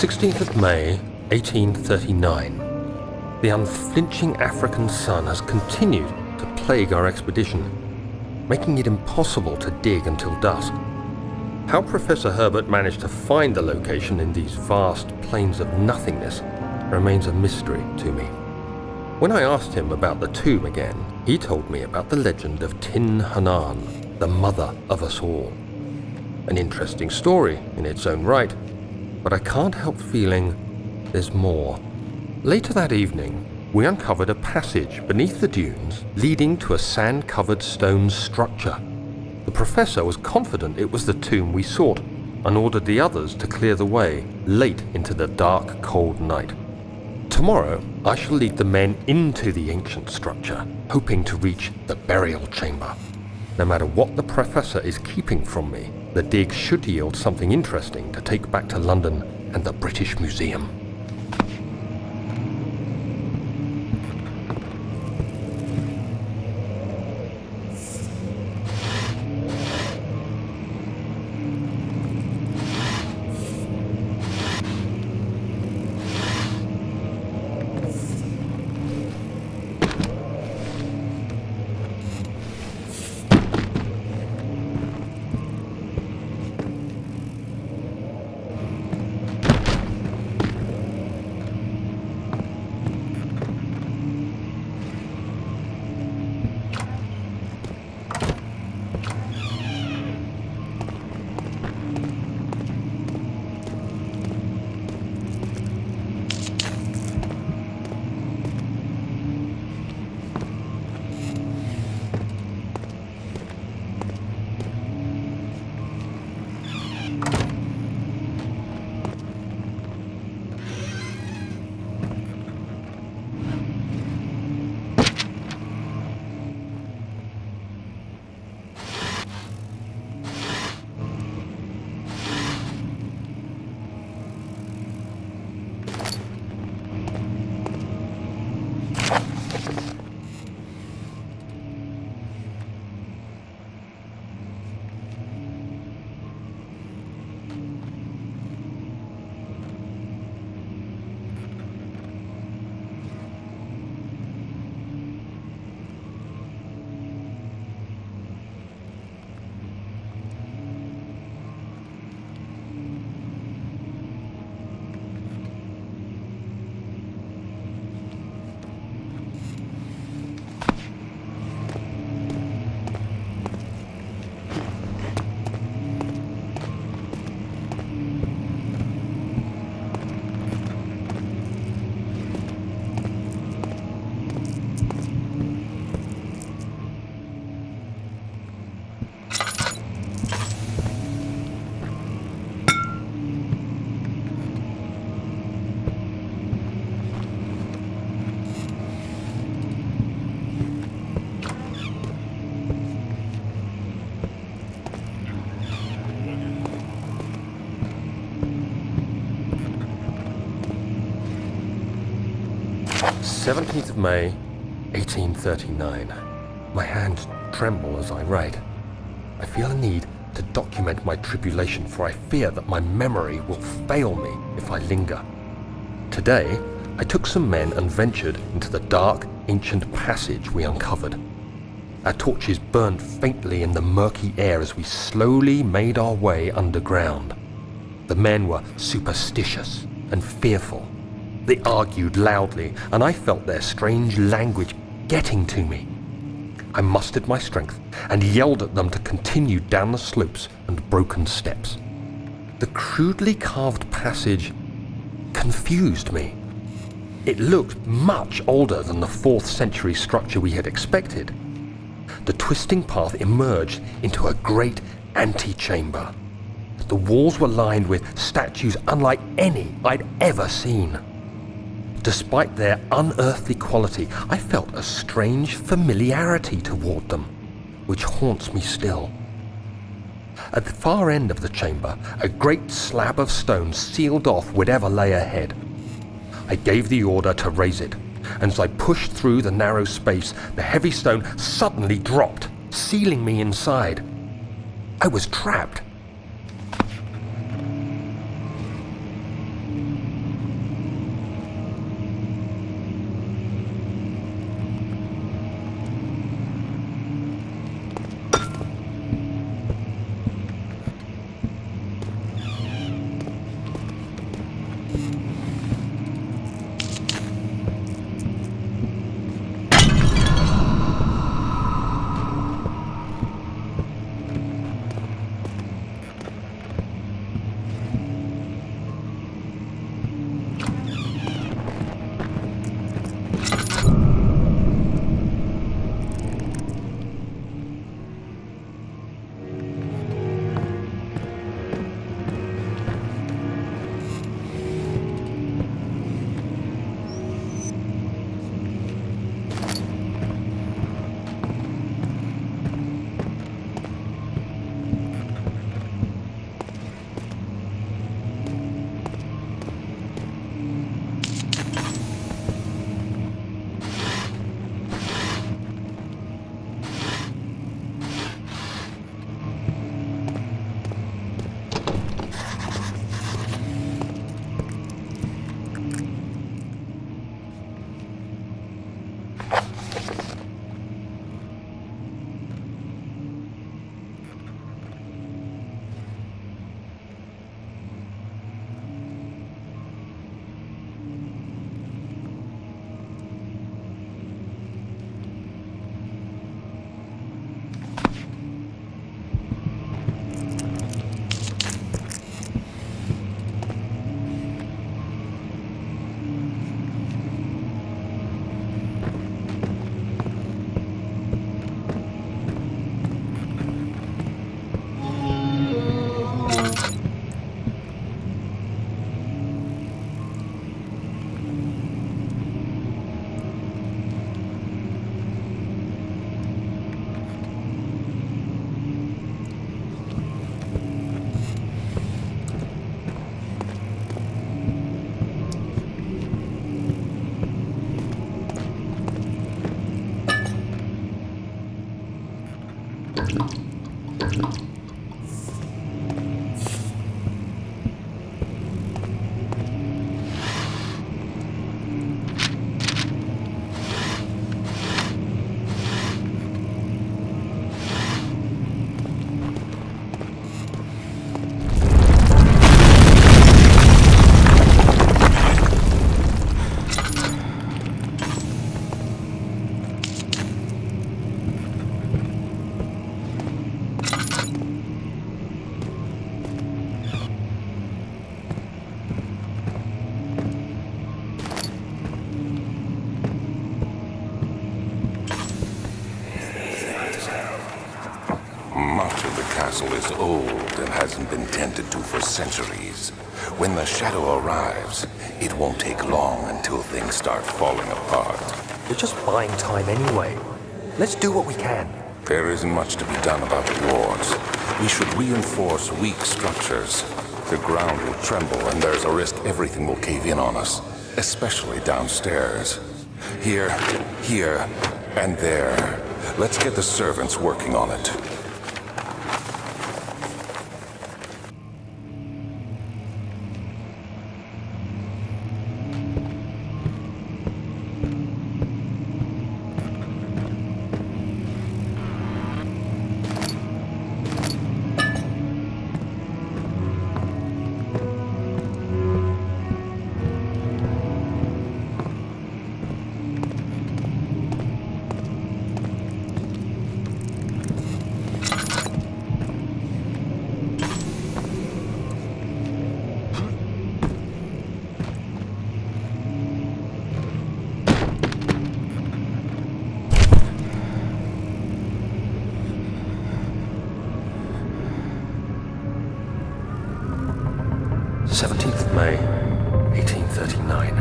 16th of May, 1839. The unflinching African sun has continued to plague our expedition, making it impossible to dig until dusk. How Professor Herbert managed to find the location in these vast plains of nothingness remains a mystery to me. When I asked him about the tomb again, he told me about the legend of Tin Hanan, the mother of us all. An interesting story in its own right, but I can't help feeling there's more. Later that evening, we uncovered a passage beneath the dunes leading to a sand-covered stone structure. The professor was confident it was the tomb we sought and ordered the others to clear the way late into the dark, cold night. Tomorrow, I shall lead the men into the ancient structure, hoping to reach the burial chamber. No matter what the professor is keeping from me, the dig should yield something interesting to take back to London and the British Museum. "17th of May, 1839. My hands tremble as I write. I feel a need to document my tribulation, for I fear that my memory will fail me if I linger. Today, I took some men and ventured into the dark, ancient passage we uncovered. Our torches burned faintly in the murky air as we slowly made our way underground. The men were superstitious and fearful. They argued loudly, and I felt their strange language getting to me. I mustered my strength and yelled at them to continue down the slopes and broken steps. The crudely carved passage confused me. It looked much older than the 4th century structure we had expected. The twisting path emerged into a great antechamber. The walls were lined with statues unlike any I'd ever seen. Despite their unearthly quality, I felt a strange familiarity toward them, which haunts me still. At the far end of the chamber, a great slab of stone sealed off whatever lay ahead. I gave the order to raise it, and as I pushed through the narrow space, the heavy stone suddenly dropped, sealing me inside. I was trapped. castle is old and hasn't been tended to for centuries. When the shadow arrives, it won't take long until things start falling apart. We're just buying time anyway. Let's do what we can. There isn't much to be done about the wards. We should reinforce weak structures. The ground will tremble and there's a risk everything will cave in on us, especially downstairs. Here, and there. Let's get the servants working on it. May 1839.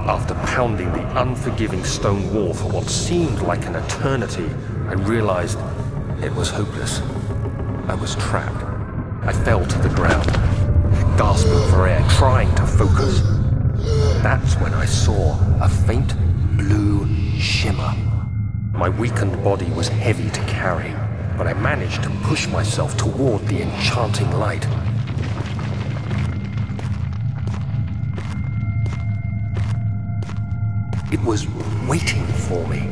After pounding the unforgiving stone wall for what seemed like an eternity, I realized it was hopeless. I was trapped. I fell to the ground, gasping for air, trying to focus. That's when I saw a faint blue shimmer. My weakened body was heavy to carry, but I managed to push myself toward the enchanting light. It was waiting for me.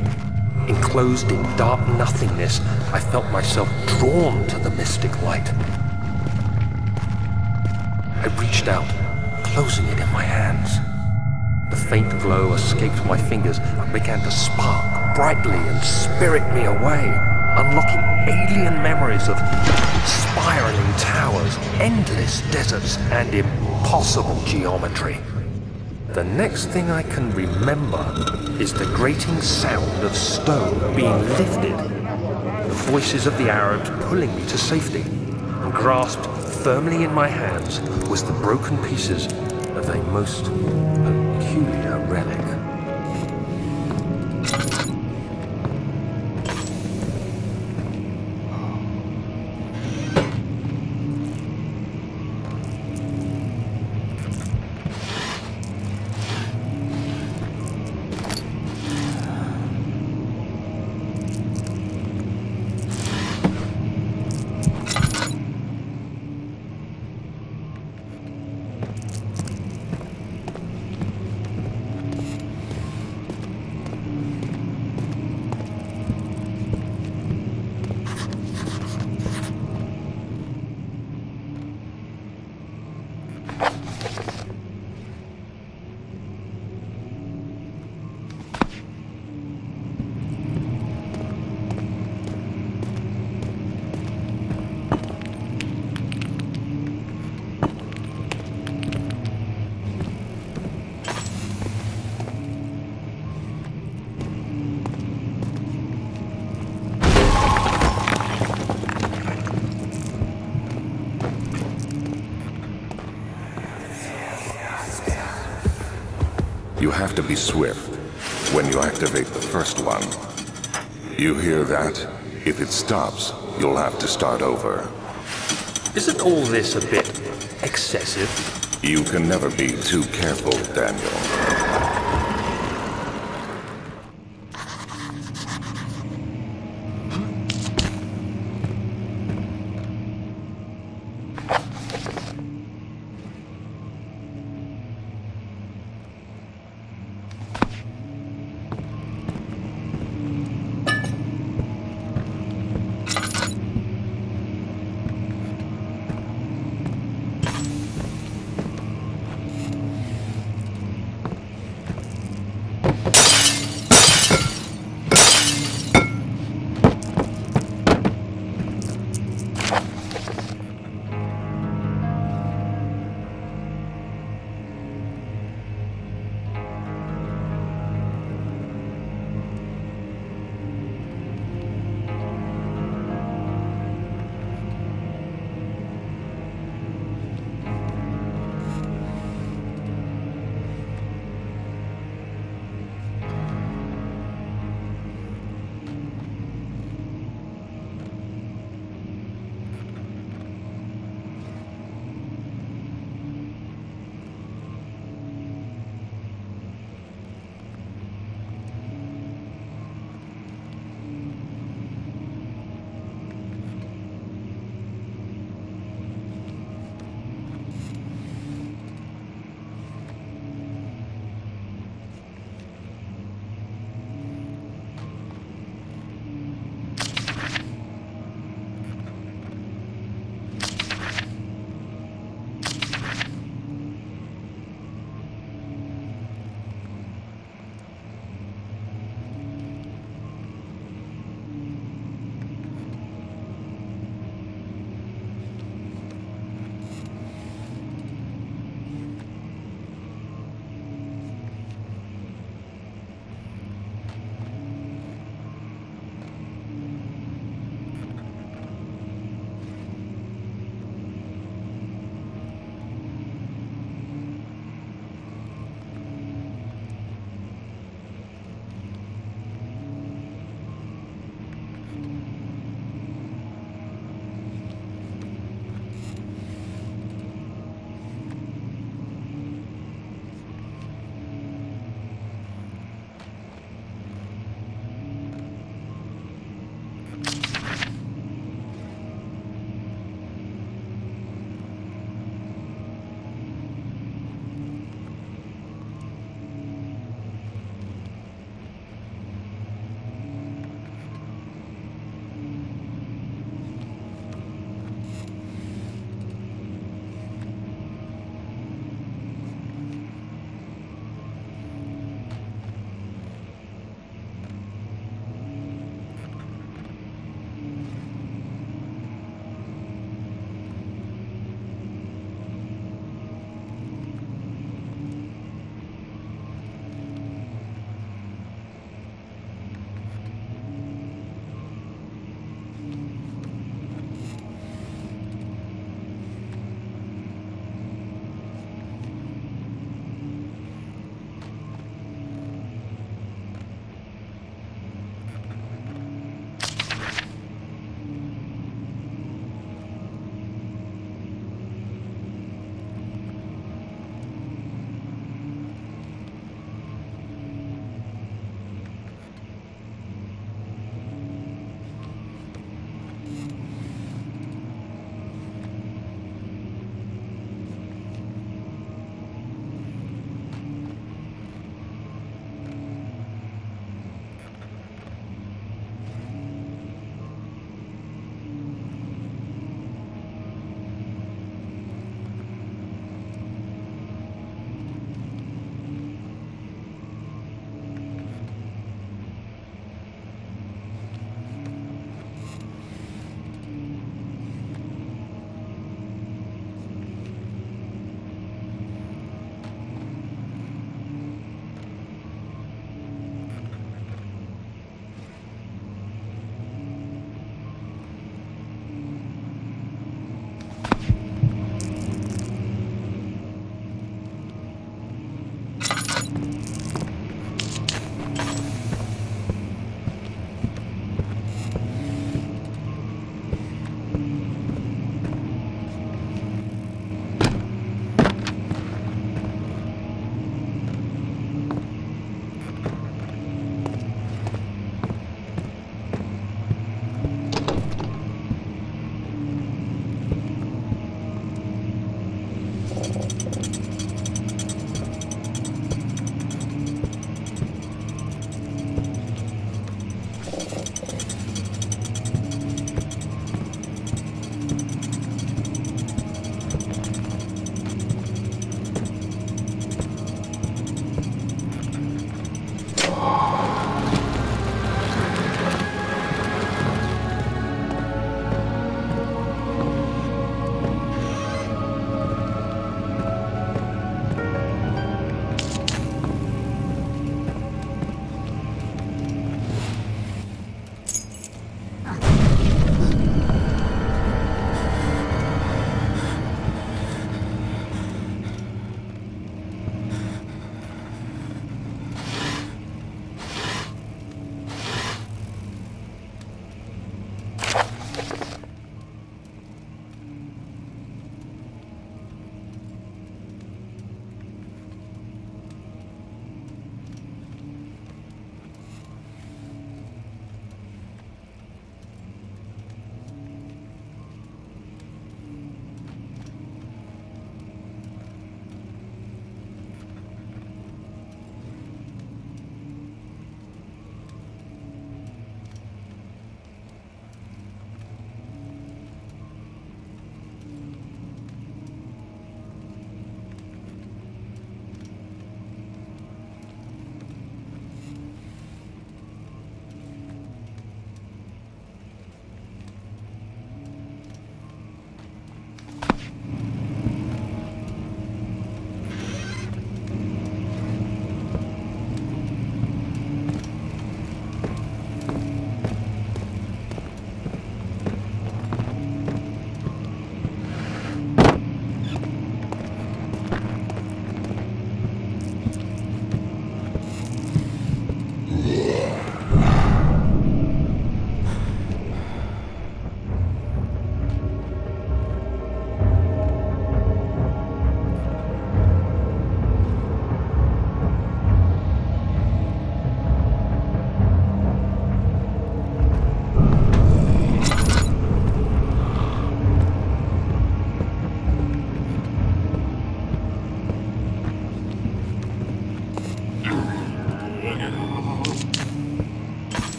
Enclosed in dark nothingness, I felt myself drawn to the mystic light. I reached out, closing it in my hands. The faint glow escaped my fingers and began to spark brightly and spirit me away, unlocking alien memories of spiraling towers, endless deserts, and impossible geometry. The next thing I can remember is the grating sound of stone being lifted, the voices of the Arabs pulling me to safety, and grasped firmly in my hands was the broken pieces of a most peculiar relic. You have to be swift when you activate the first one. You hear that? If it stops, you'll have to start over. Isn't all this a bit excessive? You can never be too careful, Daniel.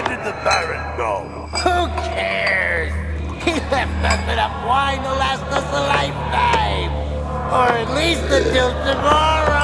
did the Baron go? Who cares? He left us enough wine to last us a lifetime. Or at least until tomorrow.